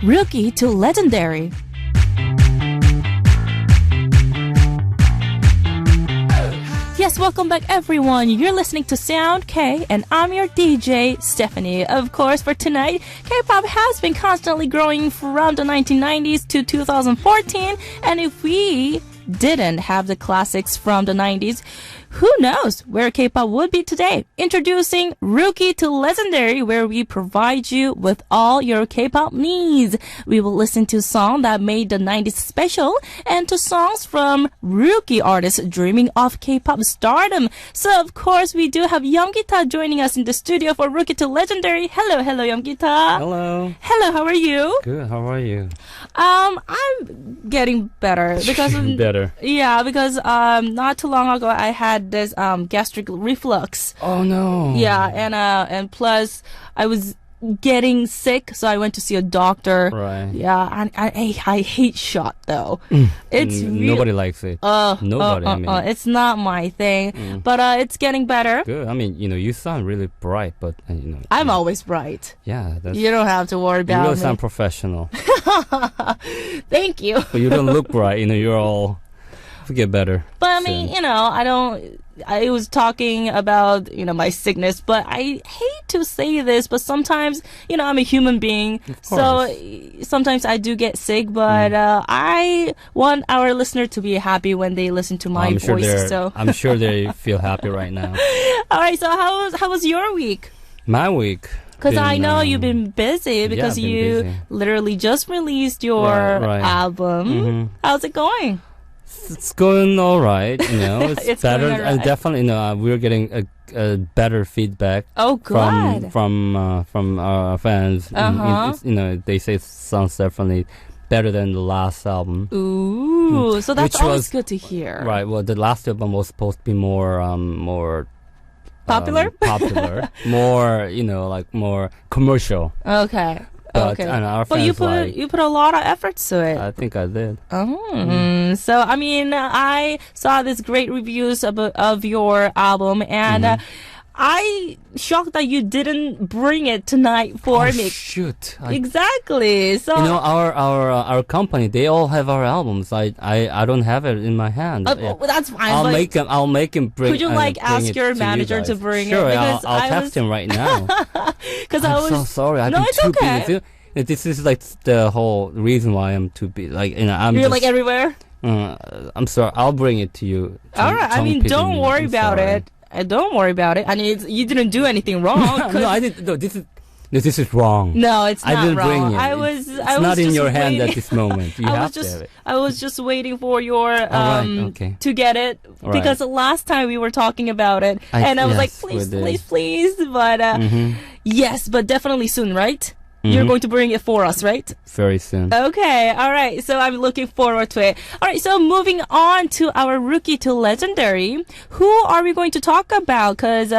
Rookie to Legendary. Yes, welcome back everyone. You're listening to Sound K and I'm your DJ, Stephanie. Of course, for tonight, K-pop has been constantly growing from the 1990s to 2014. And if we didn't have the classics from the 90s, who knows where K-pop would be today? Introducing Rookie to Legendary, where we provide you with all your K-pop needs. We will listen to songs that made the 90s special and to songs from rookie artists dreaming of K-pop stardom. So, of course, we do have Yeom joining us in the studio for Rookie to Legendary. Hello, Yeom. Hello. Hello, how are you? Good, how are you? I'm getting better because Better. Yeah, because not too long ago I had this gastric reflux. Oh no. Yeah, and plus I was getting sick, so I went to see a doctor. Right. Yeah, and I hate shot though. It's nobody likes it. Nobody. I mean. It's not my thing, but it's getting better. Good. I mean, you sound really bright, but I'm always bright. Yeah, You don't have to worry about you really me. sound professional. Thank you. But you don't look bright. You're all. Get better. But I mean, I was talking about, my sickness, but I hate to say this, but sometimes, I'm a human being. So sometimes I do get sick, but I want our listener to be happy when they listen to my voice. So I'm sure they feel happy right now. All right. So how was your week? My week. Because I know you've been busy because you literally just released your album. Mm-hmm. How's it going? It's going all right, It's, It's better. going all right. Definitely, we're getting a better feedback. Oh, good. From our fans. They say it sounds definitely better than the last album. Ooh, so that's always good to hear. Right. Well, the last album was supposed to be more popular, more more commercial. Okay. But, and our fans you put a lot of efforts to it. I think I did. So I mean, I saw this great reviews of your album, and I shocked that you didn't bring it tonight for me. Shoot! Exactly. So our company, they all have our albums. I don't have it in my hand. Well, that's fine. I'll make him bring. Could you ask your manager to bring it? Sure, because I'll text him right now. Because I'm so sorry. I've been too busy. This is the whole reason why I'm too busy. You're everywhere. I'm sorry. I'll bring it to you. All right. I mean, don't worry about it. Don't worry about it. I mean, you didn't do anything wrong. No, I didn't. No, this is wrong. No, it's not I didn't wrong. Bring it. I was not in your waiting. hand at this moment. You have to have it. I was just waiting for your okay. to get it because the last time we were talking about it, and I was like, please. But yes, but definitely soon, right? You're going to bring it for us, right? Very soon. Okay, all right. So I'm looking forward to it. All right, so moving on to our Rookie to Legendary. Who are we going to talk about? Because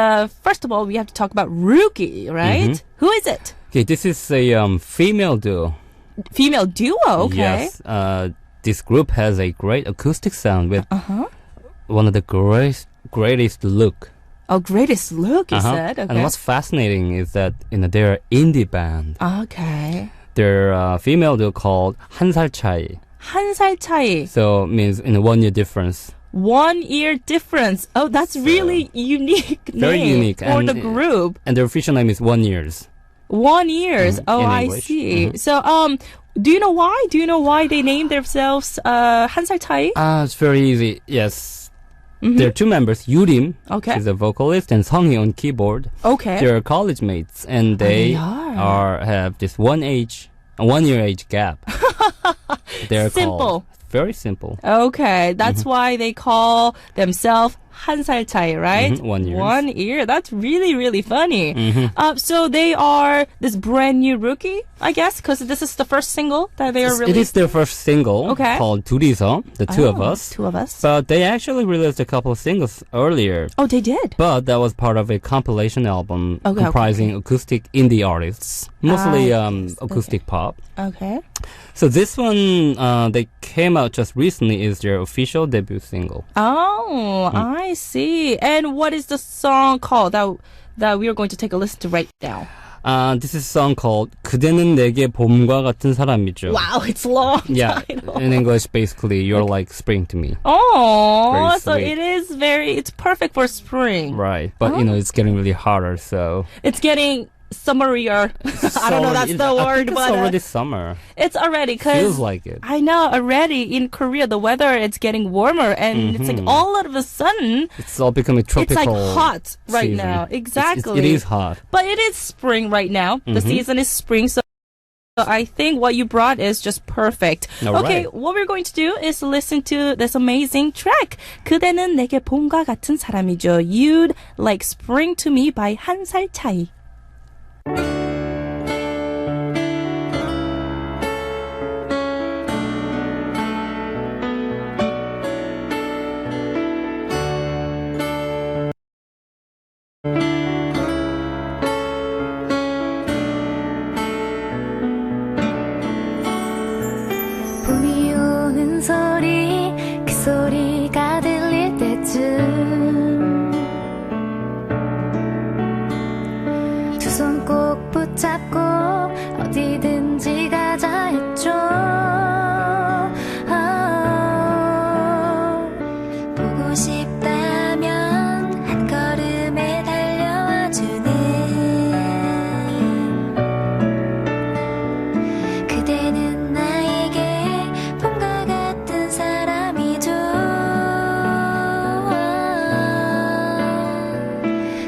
first of all, we have to talk about Rookie, right? Who is it? Okay, this is a female duo. Female duo, okay. Yes. This group has a great acoustic sound with one of the greatest look. Oh, greatest look, you said? Okay. And what's fascinating is that, they're indie band. Okay. They're a female duo called 한 살 차이. 한 살 차이. So, means in a 1 year difference. 1 year difference. Oh, that's really unique very name unique. For the group. And their official name is 1 years. 1 years. Oh, I English. see. So, do you know why? Do you know why they named themselves 한 살 차이? It's very easy. Yes. There are two members, Yurim, is a vocalist, and Seung-shik on keyboard. Okay. They're college mates, and they have this 1 year age gap. They're simple. Called, very simple. Okay, that's why they call themselves 한 살 차이, right? 1 year. 1 year. That's really, really funny. So they are this brand new rookie, I guess, because this is the first single that they are releasing. It is their first single called 둘이서, the two of us. Two of us. But they actually released a couple of singles earlier. Oh, they did? But that was part of a compilation album comprising acoustic indie artists, mostly acoustic pop. Okay. So this one, they came out just recently, is their official debut single. Oh, I see. And what is the song called that we are going to take a listen to right now? This is a song called 그대는 내게 봄과 같은 사람이죠. Wow, it's long. Yeah, title. in English, basically, you're like spring to me. Oh, Very so sweet. it's perfect for spring. Right, but it's getting really hotter, so... It's getting summerier. I don't know that's the word, It's but already summer. it's already because Feels like it. I know already in Korea the weather it's getting warmer and it's like all of a sudden It's all becoming tropical. it's like hot right season. now. Exactly. It is hot. But it is spring right now. The season is spring, so I think what you brought is just perfect. All okay, right. what we're going to do is listen to this amazing track. 그대는 내게 봄과 같은 사람이죠. You'd like spring to me by 한 살 차이. 봄이 오는 소리 그 소리가 들릴 때쯤 두 손 꼭 붙잡고 어디든지 가자 했죠. 보고 싶다면 한 걸음에 달려와 주는 그대는 나에게 봄과 같은 사람이죠.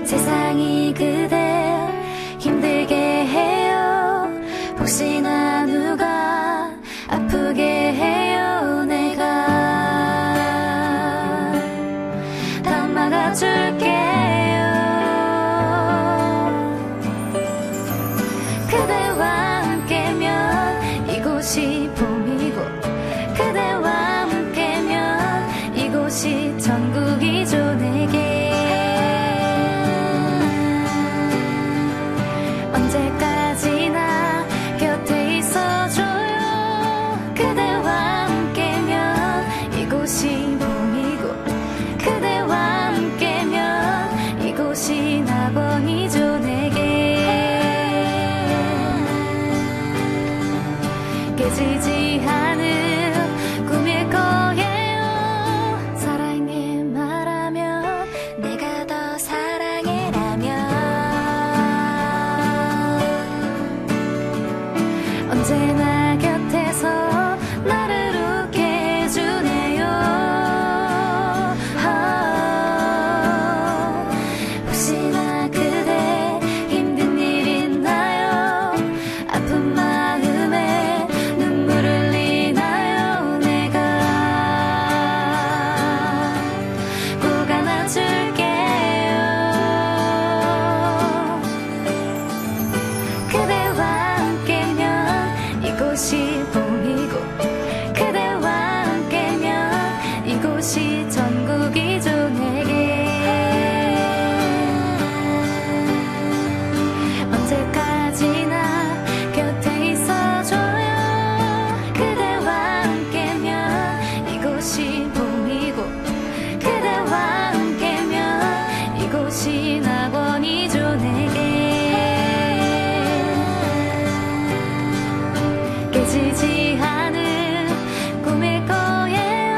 세상이 그댈 힘들게 해요. 혹시나 누가 아프게 해요. 내가 다 막아줄게요. 그대와 함께면 이곳이 봄이고 그대와 함께면 이곳이 천국이죠. 내게 언제까지나 곁에 있어줘요. 그대와 함께면 이곳이 봄이고 그대와 함께면 이곳이 낙원이죠. 내게 깨지지 않은 꿈일 거예요. 사랑해 말하면 내가 더 사랑해라면 언제나 곁에서 나를 웃게 해주네요. 혹시나 그대 힘든 일 있나요? 아픈 마음에 눈물 흘리나요? 내가 꼭 안아줄게요. 그대와 함께면 이곳이 봄이고 그대와 함께면 이곳이 천국이죠. 내게 언제까지나 곁에 있어줘요. 그대와 함께면 이곳이 봄이고 그대와 함께면 이곳이 낙원이죠. 내게 깨지지 않은 꿈일 거예요.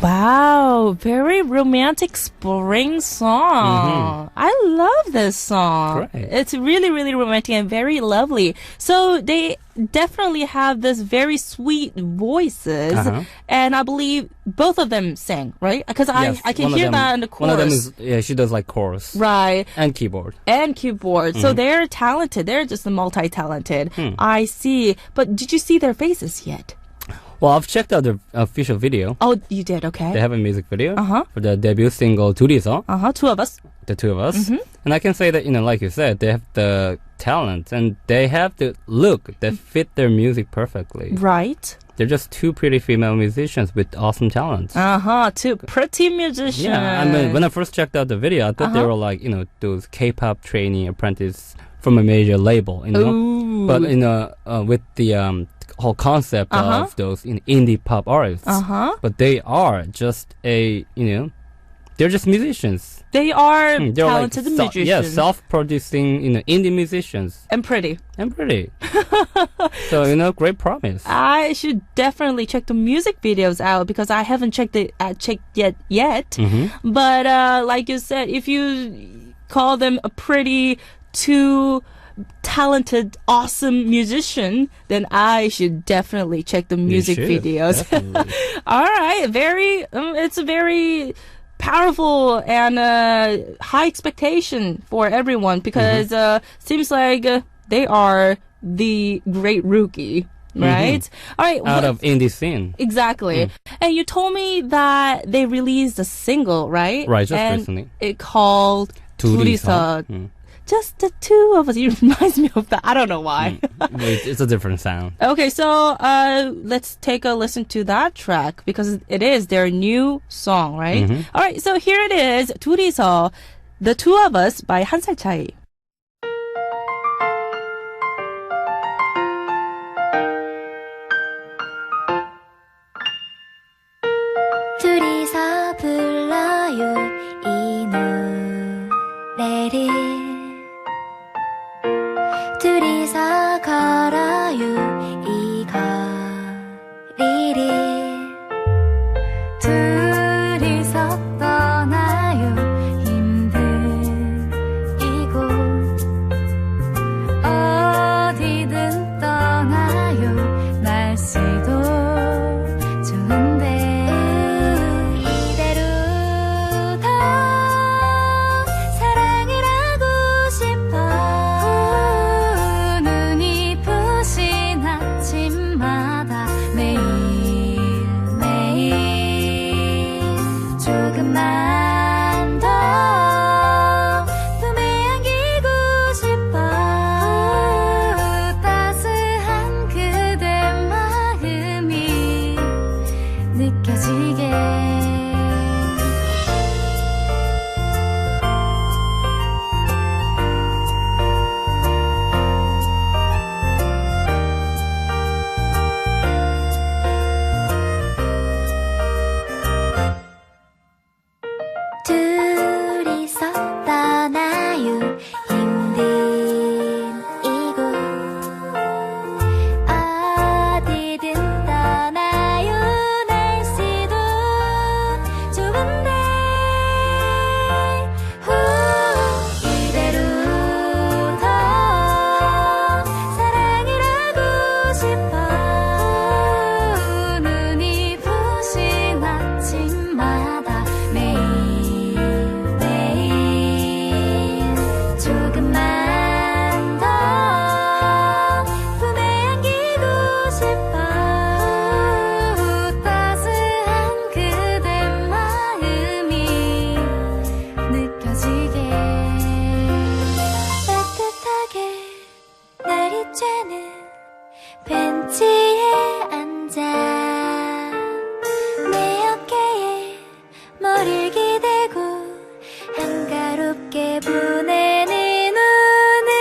Wow, very romantic spring song. I love this song. Great. It's really, really romantic and very lovely. So they definitely have this very sweet voices. And I believe both of them sang, right? Because Yes, I can one of hear them- that in the chorus. One of them is, yeah, she does like chorus. Right. And keyboard. And keyboard. So they're talented. They're just multi-talented. I see. But did you see their faces yet? Well, I've checked out the official video. Oh, you did. Okay. They have a music video Uh-huh. for the debut single 둘이서, Two of us. the two of us. And I can say that, like you said, they have the talent and they have the look that fit their music perfectly. Right. They're just two pretty female musicians with awesome talent. Two pretty musicians. Yeah, I mean, when I first checked out the video, I thought they were like, those K-pop trainee apprentice from a major label, Ooh. But, with the whole concept of those indie pop artists. But they are just they're just musicians. They are They're talented musicians. Yeah, self-producing, indie musicians. And pretty. And pretty. So, great promise. I should definitely check the music videos out because I haven't checked yet. But like you said, if you call them a pretty two talented, awesome musician, then I should definitely check the music should, videos. definitely. All right, it's a very powerful and high expectation for everyone because seems like they are the great rookie. Right? All right. Out of indie scene. Exactly. And you told me that they released a single, right? Right, just and recently. It called 둘이서. 둘이서. Just the two of us. It reminds me of that. I don't know why. It's a different sound. Okay, so let's take a listen to that track because it is their new song, right? All right, so here it is. 둘이서, The Two of Us by 한 살 차이. 둘이서 불러요 이 노래를 둘이서 걸어요 이 거리를 둘이서 떠나요 힘든 이곳 어디든 떠나요 날씨도 좋은데 이대로 더 사랑을 하고 싶어 눈이 부신 아침마다 매일매일 조금만 더 품에 안기고 싶어 따스한 그대 마음이 느껴지게 둘이서 떠나요 힘든 이곳 어디든 떠나요 날씨도 좋은데 이대로 더 사랑을 하고 싶어 눈이 부신 아침마다 매일매일 조금만 더 품에 안기고 싶어 따스한 그대 마음이 느껴지게 따뜻하게 내리쬐는 벤치에 앉아 내 어깨에 머리를 기대고 한가롭게 보내는 오늘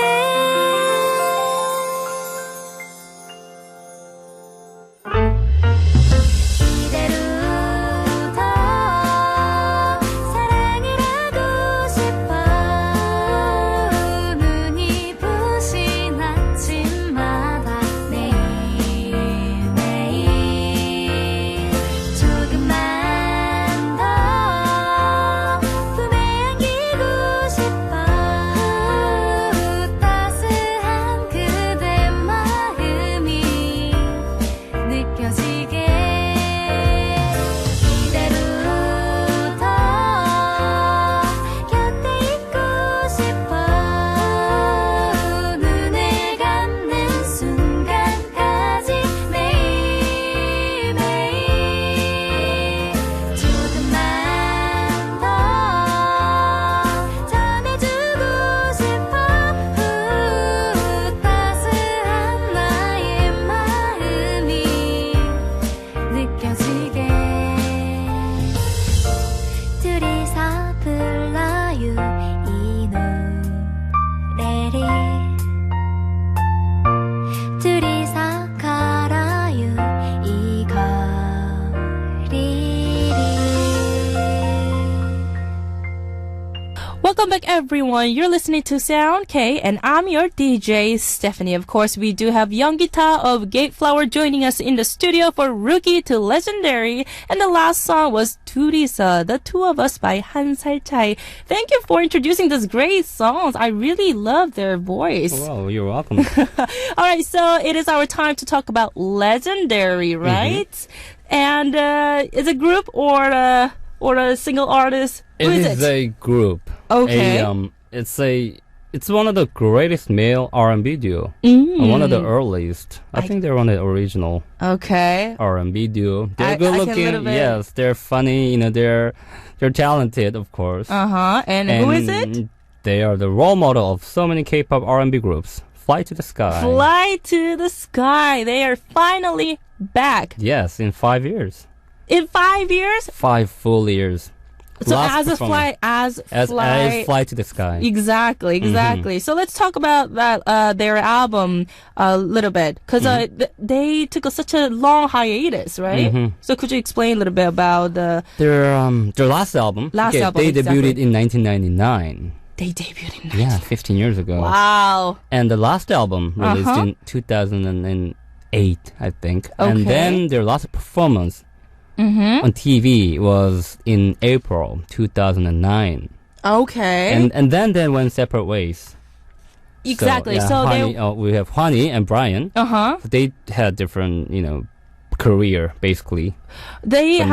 이대로 더 사랑을 하고 싶어 눈이 부신 아침마다 매일매일 back, everyone. You're listening to Sound K, and I'm your DJ, Stephanie. Of course, we do have Youngita of GateFlowers joining us in the studio for Rookie to Legendary. And the last song was 둘이서, The Two of Us by 한 살 차이. Thank you for introducing those great songs. I really love their voice. Well, you're welcome. All right, so it is our time to talk about Legendary, right? And is it a group or a single artist? Who It is is a group. Okay. It's one of the greatest male R&B duo. One of the earliest. I think they're one of the original Okay. R&B duo. They're I good can a looking. little bit- Yes, they're funny. You know, they're talented, of course. And who is it? They are the role model of so many K-pop R&B groups. Fly to the Sky. Fly to the Sky. They are finally back. Yes, in 5 years. In 5 years? 5 full years. So Last as performance. Fly to the Sky. Exactly. So let's talk about that their album a little bit, because they took such a long hiatus, right? So could you explain a little bit about Their last album. Last album, They exactly. debuted in 1999. they debuted in Yeah, 15 years ago. Wow. And the last album released in 2008, I think. Okay. And then their last performance on TV was in April 2009. Okay. And then they went separate ways. Exactly. So, So Hwani, we have Hwani and Brian. They had different, career, basically. They So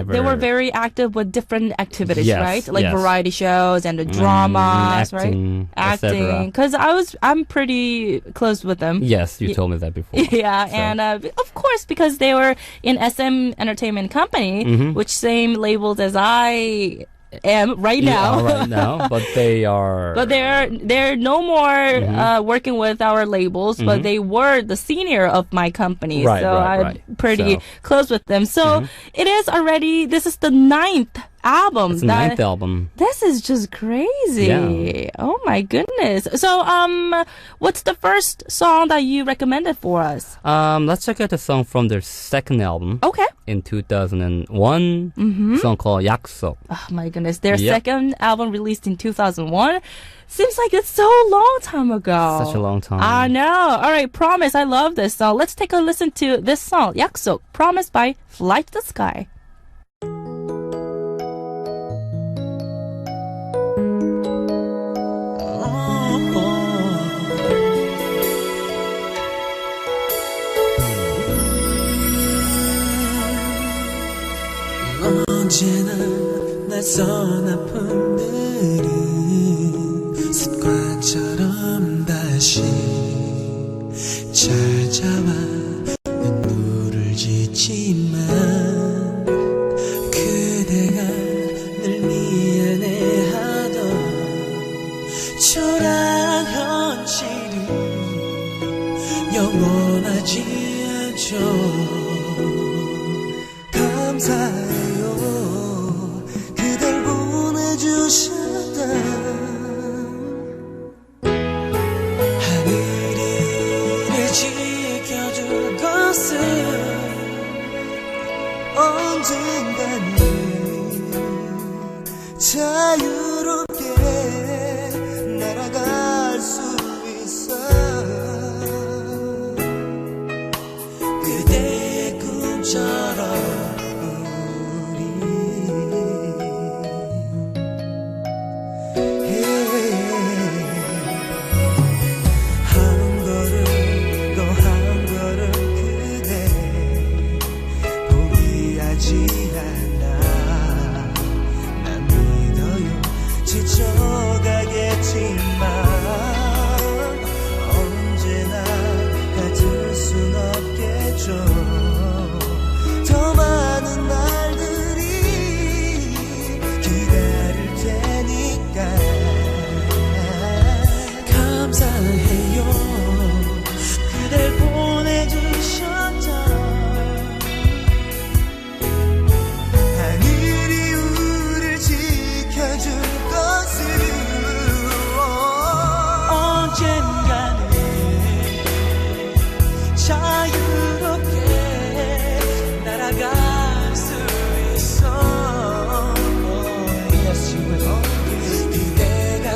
they were never- very active with different activities, Yes, right? Like yes. variety shows and the dramas, right? etc. Because I'm pretty close with them. Yes, you told me that before. Yeah, So- and of course, because they were in SM Entertainment Company, which same labels as I am right now. Yeah, right now, but they are. But they're no more working with our labels, but they were the senior of my company. Right, so right, I'm right. pretty So- close with them. So it is already, this is the 9th album. It's the 9th album. This is just crazy. Yeah. Oh my goodness. So what's the first song that you recommended for us? Let's check out the song from their second album Okay. in 2001. A song called 약속. Oh my goodness. Their Yep. second album released in 2001. Seems like it's so long time ago. Such a long time. I know. All right, Promise. I love this song. Let's take a listen to this song, 약속, Promise by Fly to the Sky. 언제나 낯선 아픔들은 습관처럼 다시 찾아와 눈물을 짓지만 그대가 늘 미안해하던 초라한 현실은 영원하지 않죠. 감사해요 그댈 보내주셨다 하늘이 우릴 지켜줄 것은 언젠가는 자유롭게 날아갈 수 있어 그대의 꿈처럼 지쳐가겠지만 언제나 같을 순 없겠죠. 더 많은 날들이 기다릴 테니까 감사해요 그댈 보내주셨다 하늘이 우릴 지켜줄 것은 언젠가는 자유롭게 날아갈 수 있어 Yes, you will. 그대가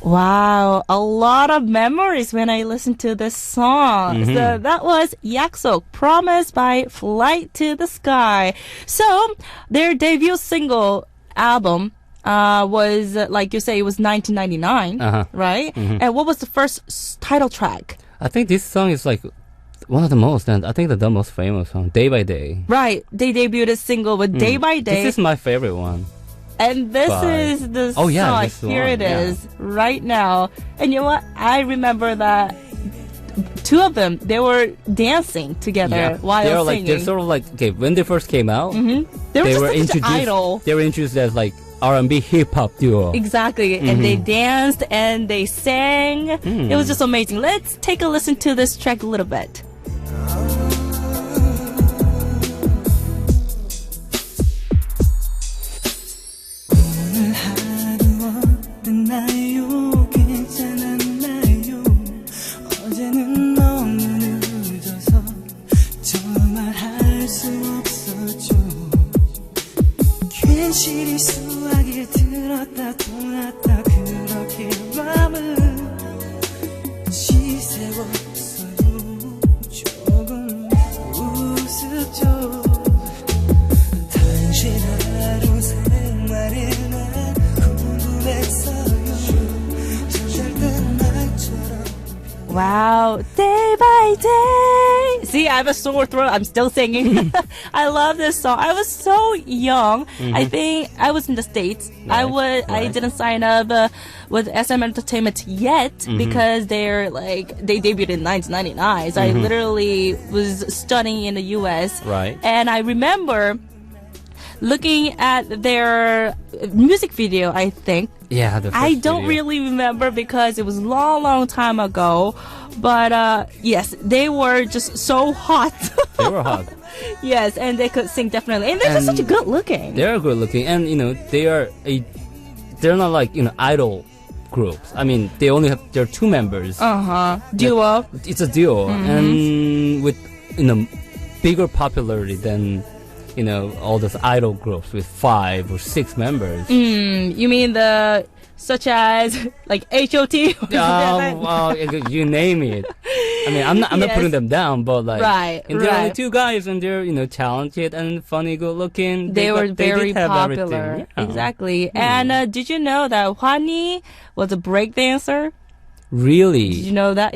Wow, a lot of memories when I listened to this song. So that was 약속, Promise by Flight to the Sky. So their debut single album was, like you say, it was 1999, right? And what was the first title track? I think this song is like one of the most, and I think the most famous song, Day by Day. Right, they debuted a single with Day by Day. This is my favorite one. And this is the song. This Here one, it is, right now. And you know what? I remember that two of them, they were dancing together while they were singing. they're sort of like, okay, when they first came out, They were just like such an idol. They were introduced as like R&B hip-hop duo. Exactly. And they danced and they sang. It was just amazing. Let's take a listen to this track a little bit. 나요 괜찮았나요 어제는 너무 늦어서 정말 할 수 없었죠 괜시리 수화기를 들었다 떠났다 그렇게 마음을 지새웠어요 조금 우습죠 당신 하루 생활에 난 궁금했어요 Wow, Day by Day. See, I have a sore throat. I'm still singing. I love this song. I was so young. I think I was in the States. I didn't sign up with SM Entertainment yet because they debuted in 1999. So I literally was studying in the US. Right. And I remember looking at their music video, I think. Yeah, the first I don't video. really remember because it was long time ago. But yes, they were just so hot. They were hot. Yes, and they could sing definitely. And they're just such a good looking. They're good looking, and they're not like idol groups. I mean, they're two members. Duo. It's a duo, and with bigger popularity than all those idol groups with 5 or 6 members. You mean such as like H.O.T. You name it. I mean, I'm not putting them down, but like, and they're only two guys, and they're talented and funny, good looking. They were very did have popular. everything. Yeah. Exactly. And did you know that Hwani was a breakdancer? Really? Did you know that?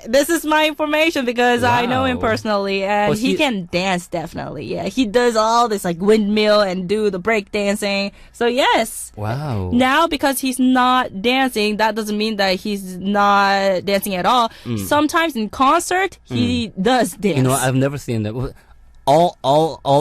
This is my information because I know him Wow. personally, and Was he can dance definitely. Yeah, he does all this like windmill and do the break dancing. So yes. Wow. Now because he's not dancing, that doesn't mean that he's not dancing at all. Sometimes in concert, he does dance. I've never seen that. All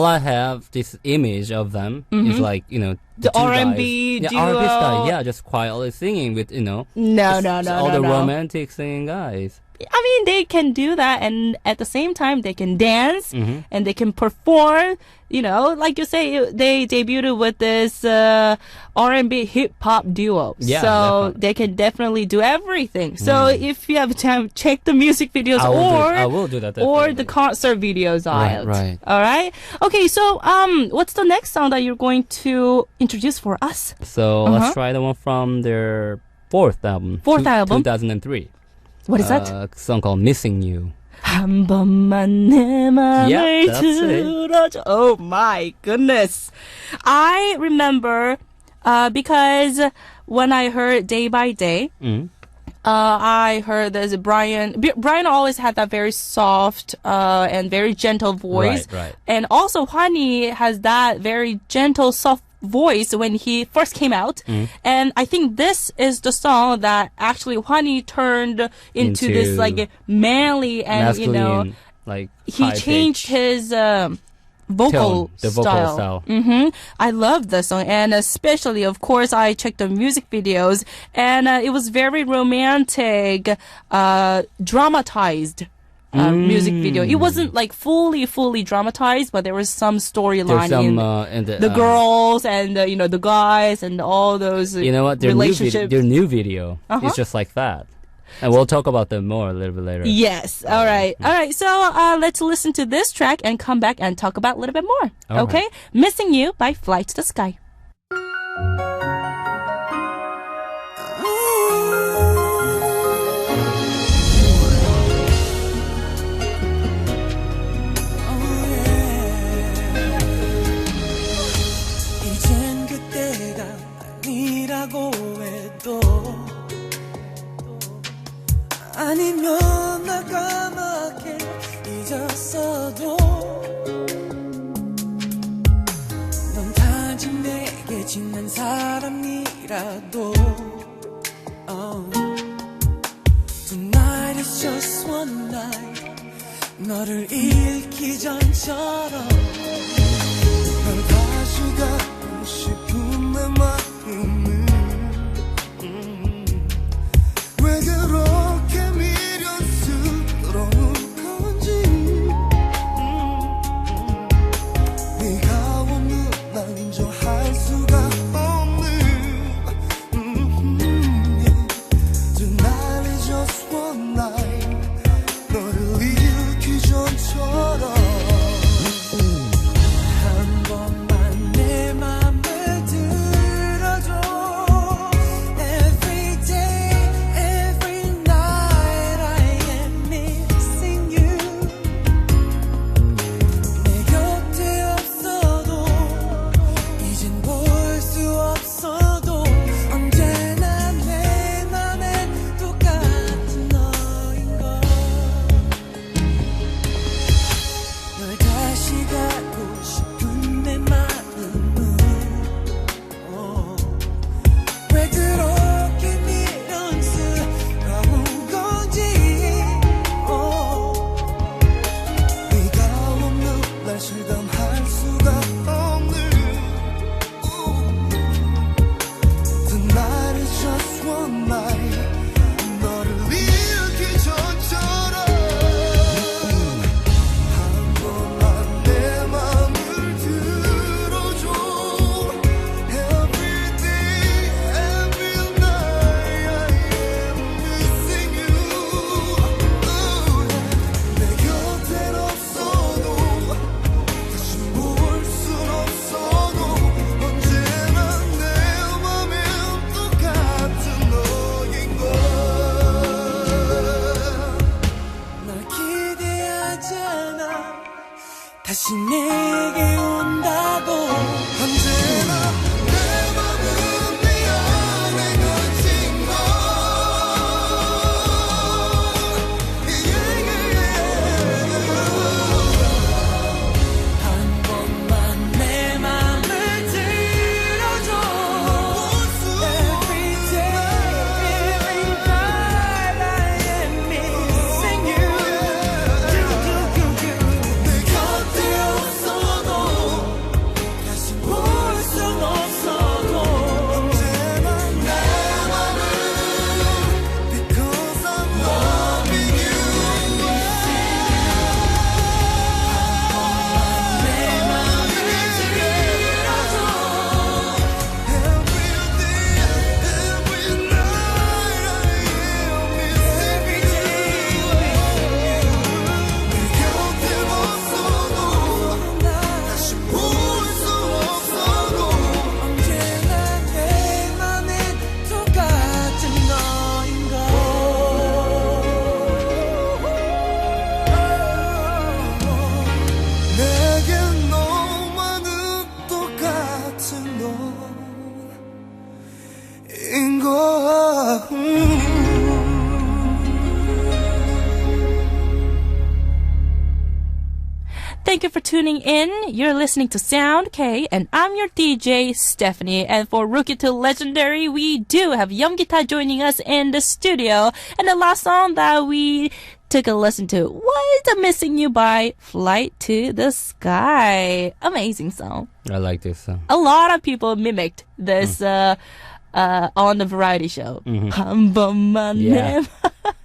I have this image of them is like the two R&B guys. duo. R&B style, yeah, just quietly singing with No, all the no. romantic singing guys. I mean, they can do that, and at the same time, they can dance and they can perform. Like you say, they debuted with this R&B hip hop duo. Yeah, so definitely. they can definitely do everything. So if you have time, check the music videos I will do that. or Definitely. the concert videos out. Right. All right. Okay. So what's the next song that you're going to introduce for us? So let's try the one from their fourth album. Album. 2003. What is that? A song called Missing You. 한 번만 내 맘을 Yeah, that's it. 들어줘. Oh my goodness. I remember because when I heard Day by Day, I heard there's Brian always had that very soft and very gentle voice. Right. And also Hwani has that very gentle, soft voice when he first came out. And I think this is the song that actually Hwani turned into this like manly and masculine, like he high changed pitch his vocal tone, the vocal style. I love this song, and especially, of course, I checked the music videos, and it was very romantic, dramatized. Music video. It wasn't like fully dramatized, but there was some storyline in the girls and the guys and all those relationships. Their new video is just like that, and we'll talk about them more a little bit later. Yes. All right. So let's listen to this track and come back and talk about a little bit more. All Okay. right. Missing You by Flight to the Sky. Ooh. 지난 사람이라도 Tonight is just one night 너를 잃기 전처럼 널 다시 갖고 싶은 내 마음을 왜 그렇게 미련스러운 건지 네가 없는 날 인정할 수가 없는 Tonight is just one night 너를 잃기 전처럼 한 번만 내 맘을 들어줘 Every day, every night I am missing you 내 곁에 없어도 이젠 볼 수 없어도 언제나 내 맘엔 똑같은 너인걸 널 다시 갖고 싶은 내 마음은 왜 그렇게 미련스러운 건지 네가 없는 날 실감할 수가 없는 Tonight is just one night 너를 잃기 전처럼 한 번만 내 맘을 들어줘 Every day, every night I am missing you 내 곁엔 없어도 다시 볼 순 없어도 언제나 내 맘엔 똑같은 너인걸 널 기대하잖아 다시 내게 온다고 언제나 내 맘은 네 안에 갇힌 걸 한 번만 내 맘을 들어줘 Every day, every night I am missing you 내 곁에 없어도 다시 볼 순 없어도 언제나 내 맘은 Because I'm loving you 내 맘을 들어줘 Every day, every night I am missing you 내 곁에 없어도 다시 볼 수 없어도 언제나 내 맘엔 똑같은 너인걸 내겐 너만은 똑같은 너인걸 Thank you for tuning in. You're listening to Sound K, and I'm your DJ, Stephanie. And for Rookie to Legendary, we do have Yeom joining us in the studio. And the last song that we took a listen to was Missing You by Flight to the Sky. Amazing song. I like this song. A lot of people mimicked this on the variety show. 한 번만 Yeah. 내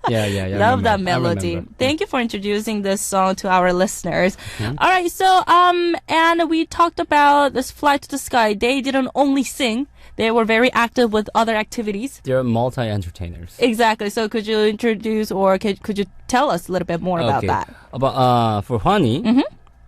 Yeah. Love that I melody. remember. Thank you for introducing this song to our listeners. All right, so and we talked about this Flight to the Sky. They didn't only sing; they were very active with other activities. They're multi-entertainers. Exactly. So could you introduce or could you tell us a little bit more about that? For Hwani,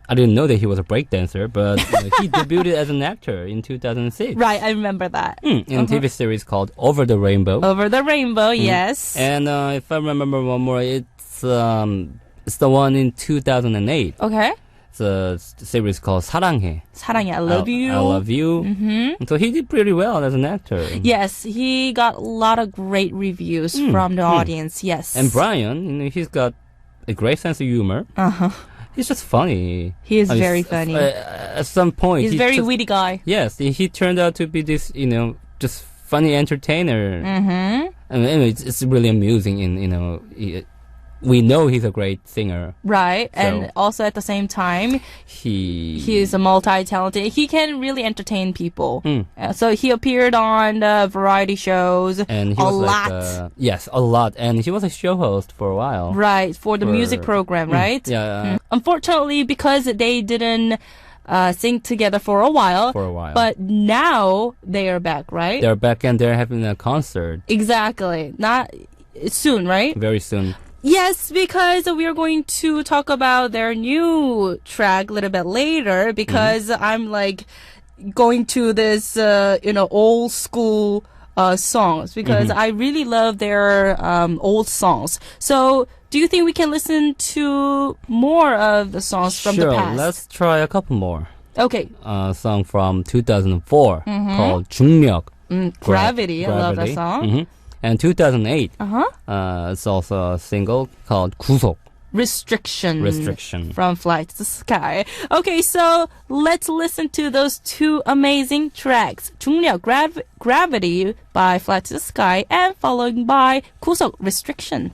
I didn't know that he was a breakdancer, but he debuted as an actor in 2006. Right, I remember that. In a TV series called Over the Rainbow. Over the Rainbow, yes. And if I remember one more, it's the one in 2008. Okay. It's a series called 사랑해. 사랑해, I love you. I love you. So he did pretty well as an actor. Yes, he got a lot of great reviews from the audience. Yes. And Brian, he's got a great sense of humor. he's just funny. He is very funny. At some point, He's a very witty guy. Yes, he turned out to be this, just funny entertainer. Mm-hmm. I mean, it's really amusing. We know he's a great singer. Right, and also at the same time, he is a multi-talented. He can really entertain people. So he appeared on variety shows and he a was lot. Yes, a lot. And he was a show host for a while. Right, for the music program, right? Yeah. Unfortunately, because they didn't sing together for a while. But now they are back, right? They're back and they're having a concert. Exactly. Not soon, right? Very soon. Yes, because we are going to talk about their new track a little bit later because I'm going to this, old school songs because I really love their old songs. So do you think we can listen to more of the songs from the past? Sure, let's try a couple more. Okay. A song from 2004 called 중력. Gravity. I love that song. And 2008, it's also a single called 구속. Restriction. From Flight to the Sky. Okay, so let's listen to those two amazing tracks. 중력, Gravity by Flight to the Sky and followed by 구속, Restriction.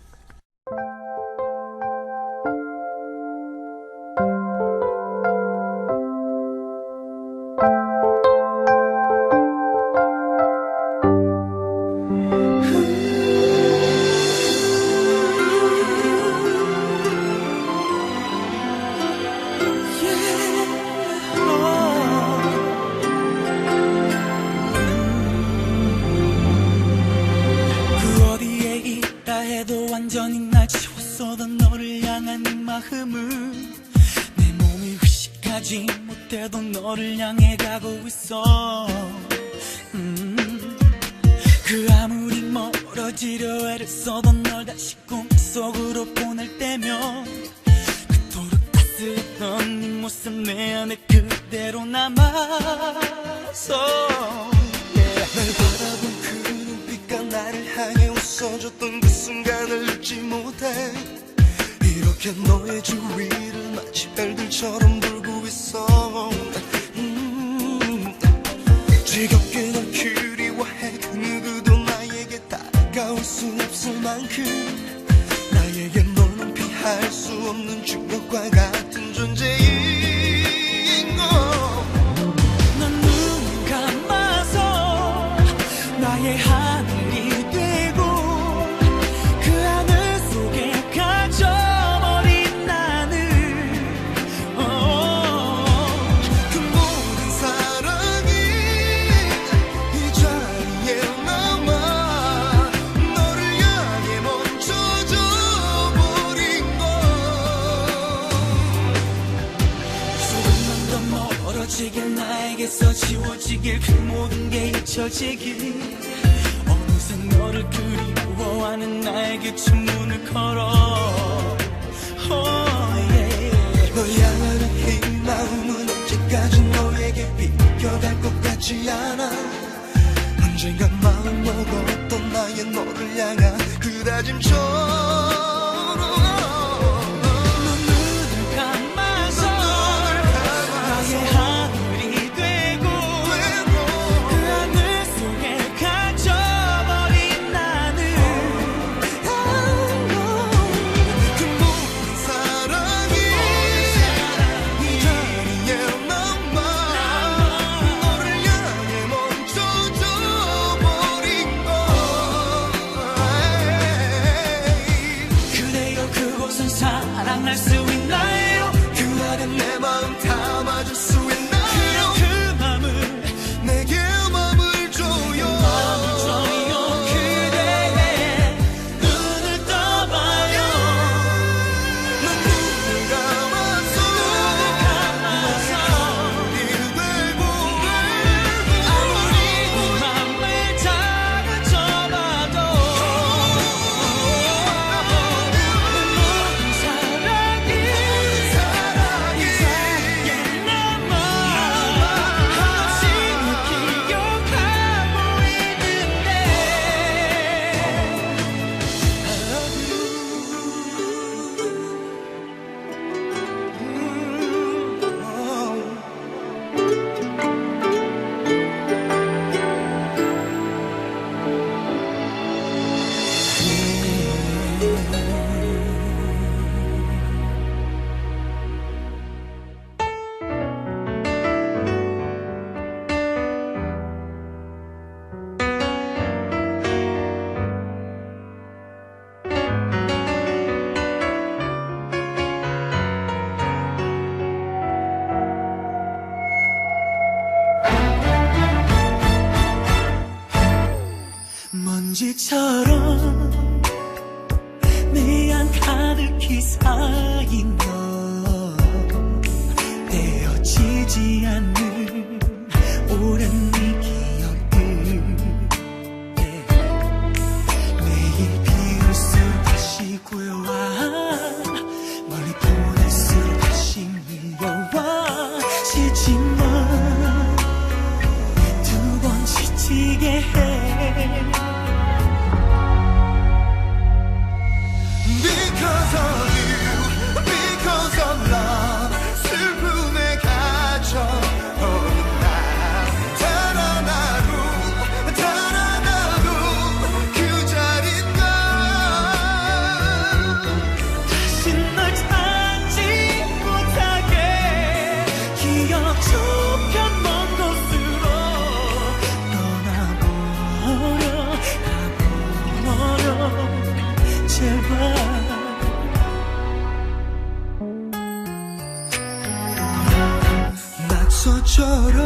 완전히 날 지웠어도 너를 향한 이 마음은 내 몸이 의식하지 못해도 너를 향해 가고 있어 그 아무리 멀어지려 애를 써도 널 다시 꿈속으로 보낼 때면 그토록 따스했던 네 모습 내 안에 그대로 남아서 날 바라본 그 눈빛과 나를 향해 웃어줬던 그 순간을 잊지 못해 이렇게 너의 주위를 마치 별들처럼 돌고 있어 지겹게 널 그리워해 그 누구도 나에게 다가올 수 없을 만큼 나에게 너는 피할 수 없는 중력과 같은 존재인 걸 넌 눈 감아서 나의 하늘이 되고 그 하늘 속에 갇혀버린 나는 그 모든 사랑이 이 자리에 남아 너를 향해 멈춰져 버린 걸 조금만 더 멀어지길 나에게서 지워지길 그 모든 게 잊혀지길 어느새 너를 그리워하는 나에게 주문을 걸어 널 향하는 이 마음은 언제까지 너에게 비껴갈 것 같지 않아 언젠가 마음 먹었던 나의 너를 향한 그 다짐처럼 넌 눈을 감아서 나의 하늘이 되고 그 하늘 속에 갇혀버린 나는 그 모든 사랑이 이 자리에 남아 너를 향해 멈춰져 버린 걸 먼지처럼 내 안 가득히 쌓인 너 떼어지지 않는 오랜 네 기억들 매일 비울수록 다시 고요와 멀리 보낼수록 다시 미워와 지치만 두 번 지치게 해 Because of you, because of love 슬픔에 갇혀 어느 날 달아나고 그 자리인가 다시 널 찾지 못하게 기억 저편 먼 곳으로 가버려 제발 낙서처럼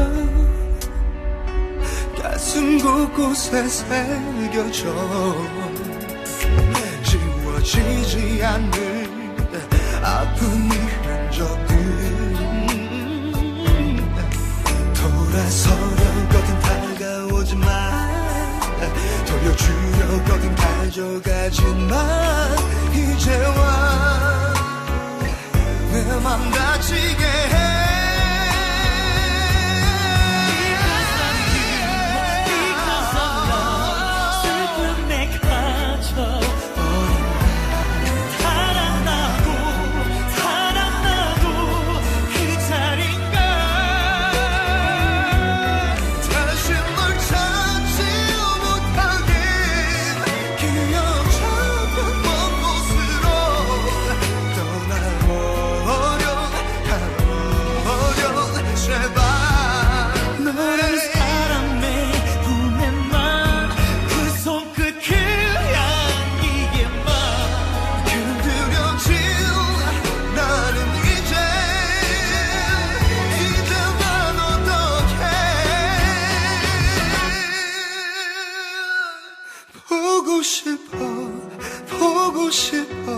가슴 곳곳에 새겨져 지워지지 않는 아픔의 흔적들 돌아서려거든 다가오지만 돌려주려거든 가져가지만 이제와 내 맘 다치게 해 보고 싶어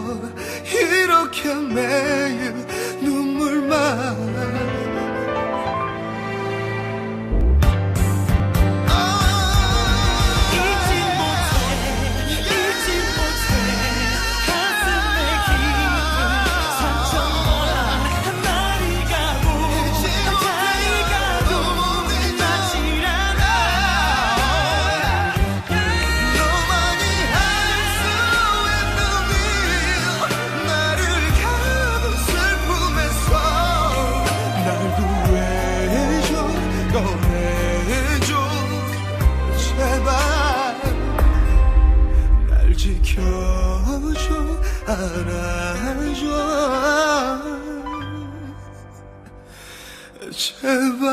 이렇게 매일 눈물만 안아줘 제발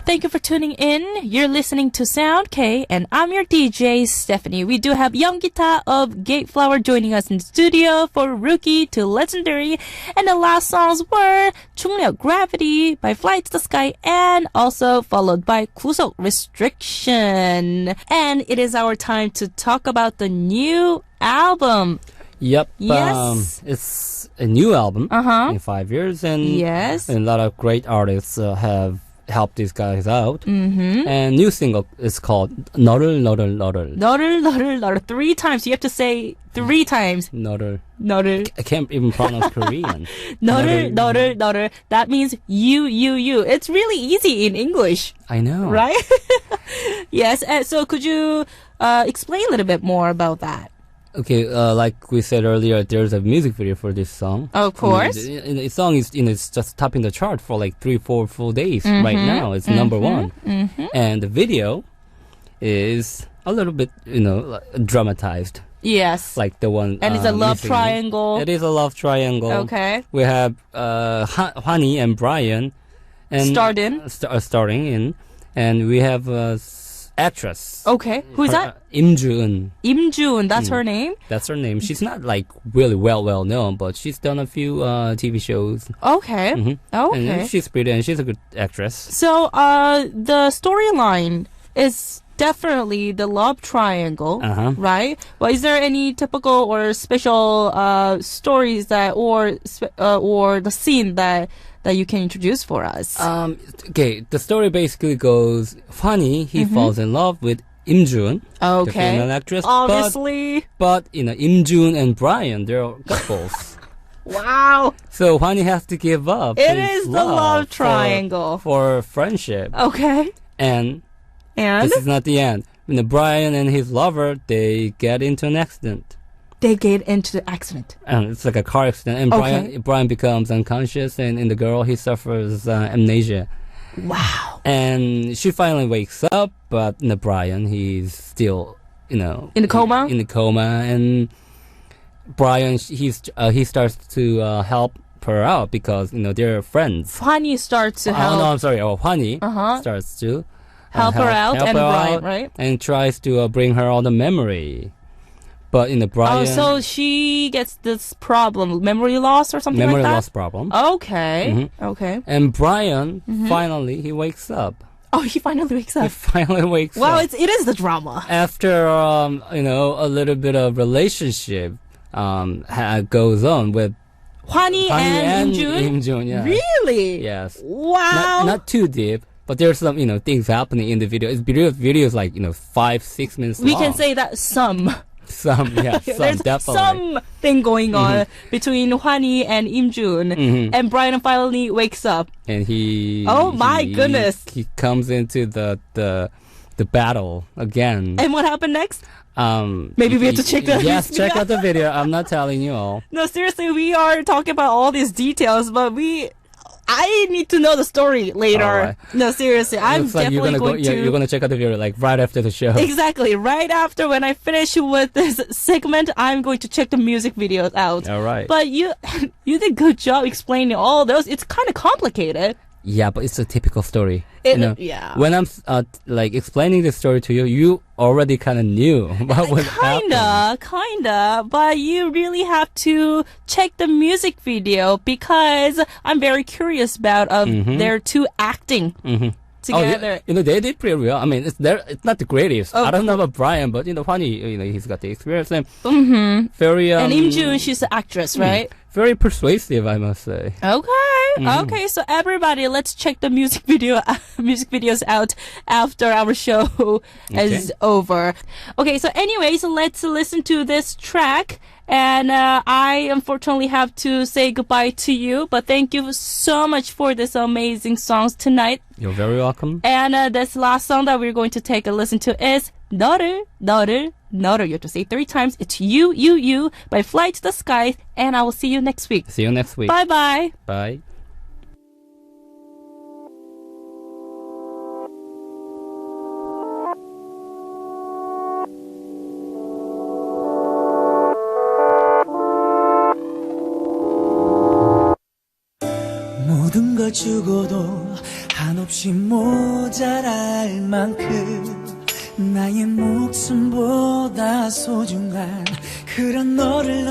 Thank you for tuning in. You're listening to Sound K, and I'm your DJ, Stephanie. We do have Yeom of GateFlowers joining us in the studio for Rookie to Legendary. And the last songs were 충력 Gravity by Fly to the Sky and also followed by 구속 Restriction. And it is our time to talk about the new album. Yep. Yes. It's a new album in 5 years, and Yes. a lot of great artists have helped these guys out. And new single is called 너를. 너를 3 times. You have to say 3 times. 너를. 너를. I can't even pronounce Korean. 너를. That means you. It's really easy in English, I know. right? Yes. So could you explain a little bit more about that? Okay, like we said earlier, there's a music video for this song. Of course. The song is, it's just topping the chart for like 3-4 full days right now. It's number one. And the video is a little bit, dramatized. Yes. Like the one. And it's a love missing. triangle. It is a love triangle. Okay. We have Hani and Brian. And Starred in. Starring in. And we have actress. Okay. Who is that? Im Joo-eun. Im Joo-eun. That's her name? That's her name. She's not like really well known, but she's done a few TV shows. Okay. Okay. And she's pretty and she's a good actress. So, the storyline is definitely the love triangle, right? Well, is there any typical or special stories that or the scene that you can introduce for us? Okay, the story basically goes: Hwani, he falls in love with Im Joo-eun, the female actress. Obviously. But Im Joo-eun and Brian, they're couples. Wow. So Hwani has to give up. It his is the love triangle. for friendship. Okay. And this is not the end. Brian and his lover, they get into an accident. They get into the accident. And it's like a car accident. And Brian becomes unconscious, and in the girl, he suffers amnesia. Wow. And she finally wakes up, but Brian, he's still, in the coma? In the coma. And Brian, he starts to help her out because, they're friends. Hwani starts to help. Oh, no, I'm sorry. Hwani starts to help her out, and Brian, out, right? And tries to bring her all the memory. But Brian... Oh, so she gets this problem, memory loss or something like that? Memory loss problem. Okay. Okay. And Brian, finally, he wakes up. Oh, he finally wakes up. He finally wakes up. Wow, it is the drama. After, a little bit of relationship goes on with Hwani and Im Joo-eun, yeah. Really? Yes. Wow. Not too deep. But there's some, things happening in the video. It's videos like, 5-6 minutes long. We can say that some. There's definitely. Something going on between Hwani and Im Joo-eun. And Brian finally wakes up. And he... Oh my goodness. He comes into the battle again. And what happened next? Maybe we have to check that. Yes, check out the video. I'm not telling you all. No, seriously, we are talking about all these details, but I need to know the story later. Right. No, seriously, I'm definitely going to... You're going to check out the video like right after the show. Exactly. Right after, when I finish with this segment, I'm going to check the music videos out. All right. But you did a good job explaining all those. It's kind of complicated. Yeah, but it's a typical story. Yeah. When I'm explaining the story to you, you already kind of knew what would happen. Kinda. But you really have to check the music video because I'm very curious about their two acting together. Oh, they did pretty well. I mean, it's not the greatest. I don't know about Brian, but Hwani, he's got the experience and very. And Im Joo-eun, she's the actress, right? Very persuasive, I must say. Okay, so everybody, let's check the music videos out after our show is over. Okay, so anyways, let's listen to this track. And I unfortunately have to say goodbye to you, but thank you so much for this amazing songs tonight. You're very welcome. And this last song that we're going to take a listen to is 너를. You have to say 3 times. It's You by Fly to the Sky. And I will see you next week. See you next week. Bye-bye. Bye. 모든 걸 죽어도 한없이 모자랄 만큼 나의 목숨보다 소중한 그런 너를